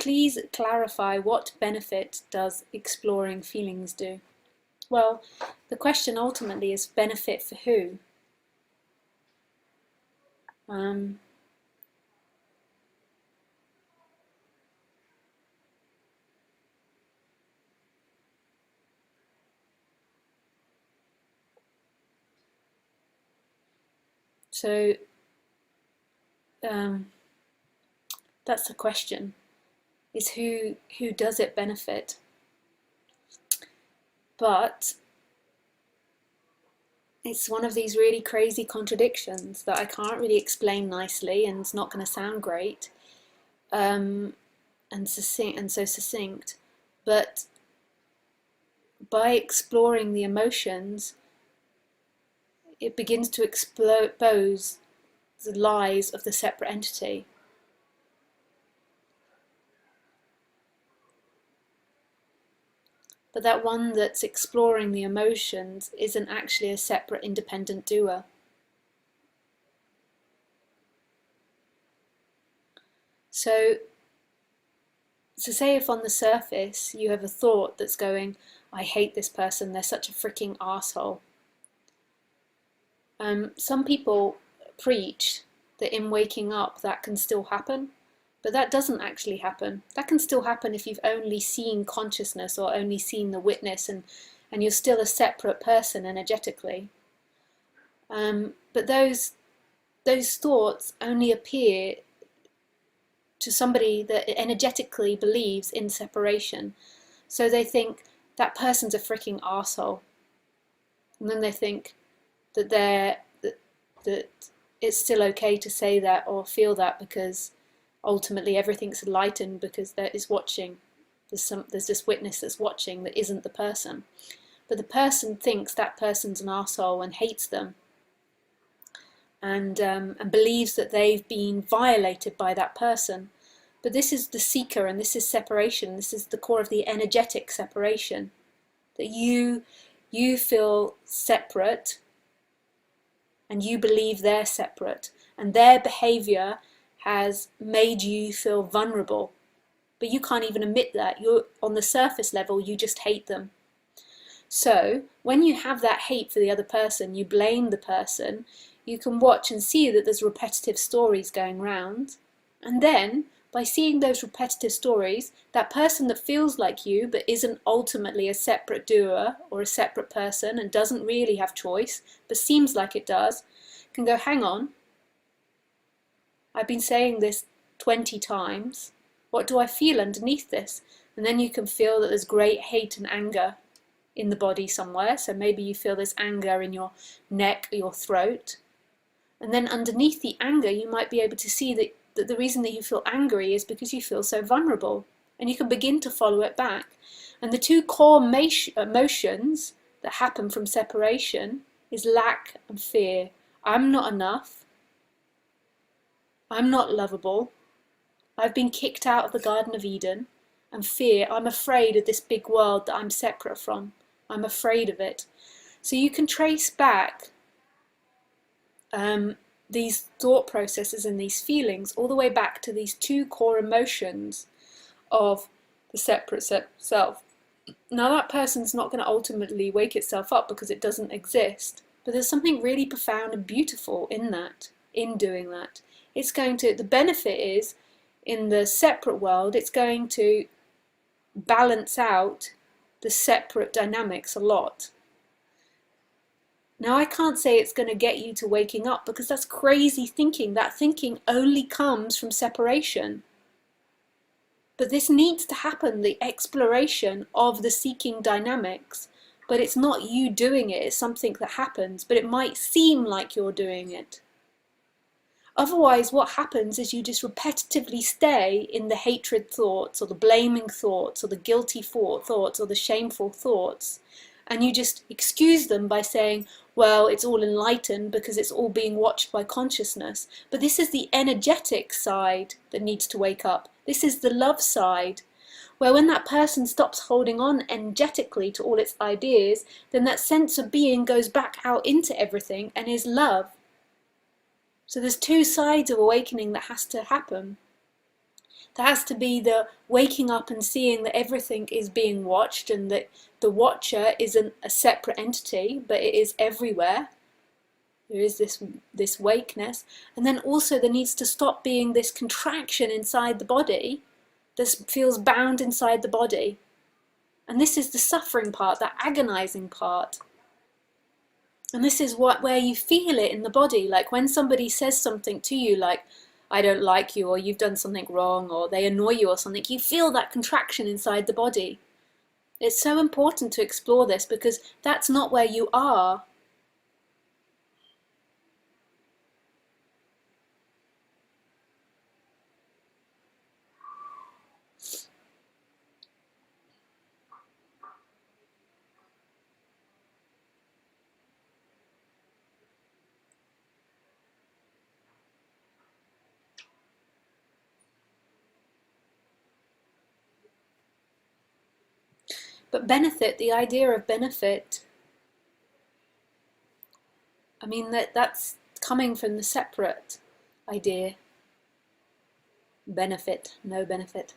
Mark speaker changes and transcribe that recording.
Speaker 1: please clarify what benefit does exploring feelings do? Well, the question ultimately is benefit for who? So that's the question, is who does it benefit? But it's one of these really crazy contradictions that I can't really explain nicely, and it's not going to sound great and so succinct. But by exploring the emotions, it begins to expose the lies of the separate entity. But that one that's exploring the emotions isn't actually a separate independent doer. So say if on the surface you have a thought that's going, I hate this person, they're such a freaking arsehole. Some people preach that in waking up that can still happen, but that doesn't actually happen. That can still happen if you've only seen consciousness or only seen the witness, and you're still a separate person energetically. But those thoughts only appear to somebody that energetically believes in separation. So they think that person's a freaking arsehole. And then they think that that it's still okay to say that or feel that, because ultimately everything's enlightened, because there is watching. There's this witness that's watching that isn't the person. But the person thinks that person's an arsehole and hates them, and believes that they've been violated by that person. But this is the seeker, and this is separation. This is the core of the energetic separation. That you feel separate, and you believe they're separate, and their behavior has made you feel vulnerable. But you can't even admit that. You're on the surface level, you just hate them. So when you have that hate for the other person, you blame the person, you can watch and see that there's repetitive stories going round. And then, by seeing those repetitive stories, that person that feels like you but isn't ultimately a separate doer or a separate person and doesn't really have choice, but seems like it does, can go, hang on, I've been saying this 20 times. What do I feel underneath this? And then you can feel that there's great hate and anger in the body somewhere. So maybe you feel this anger in your neck or your throat. And then underneath the anger, you might be able to see that the reason that you feel angry is because you feel so vulnerable. And you can begin to follow it back. And the two core emotions that happen from separation is lack and fear. I'm not enough. I'm not lovable. I've been kicked out of the Garden of Eden. And fear, I'm afraid of this big world that I'm separate from. I'm afraid of it. So you can trace back these thought processes and these feelings all the way back to these two core emotions of the separate self. Now that person's not going to ultimately wake itself up because it doesn't exist, but there's something really profound and beautiful in that, in doing that. It's going to, the benefit is, in the separate world, it's going to balance out the separate dynamics a lot. Now I can't say it's going to get you to waking up, because that's crazy thinking. That thinking only comes from separation. But this needs to happen, the exploration of the seeking dynamics. But it's not you doing it, it's something that happens, but it might seem like you're doing it. Otherwise, what happens is you just repetitively stay in the hatred thoughts, or the blaming thoughts, or the guilty thoughts, or the shameful thoughts. And you just excuse them by saying, well, it's all enlightened because it's all being watched by consciousness. But this is the energetic side that needs to wake up. This is the love side, where when that person stops holding on energetically to all its ideas, then that sense of being goes back out into everything and is love. So there's two sides of awakening that has to happen. There has to be the waking up and seeing that everything is being watched and that the watcher isn't a separate entity, but it is everywhere. There is this wakeness. And then also there needs to stop being this contraction inside the body that feels bound inside the body. And this is the suffering part, that agonizing part. And this is where you feel it in the body. Like when somebody says something to you like, I don't like you, or you've done something wrong, or they annoy you or something, you feel that contraction inside the body. It's so important to explore this because that's not where you are. But benefit, the idea of benefit, I mean, that's coming from the separate idea. Benefit, no benefit.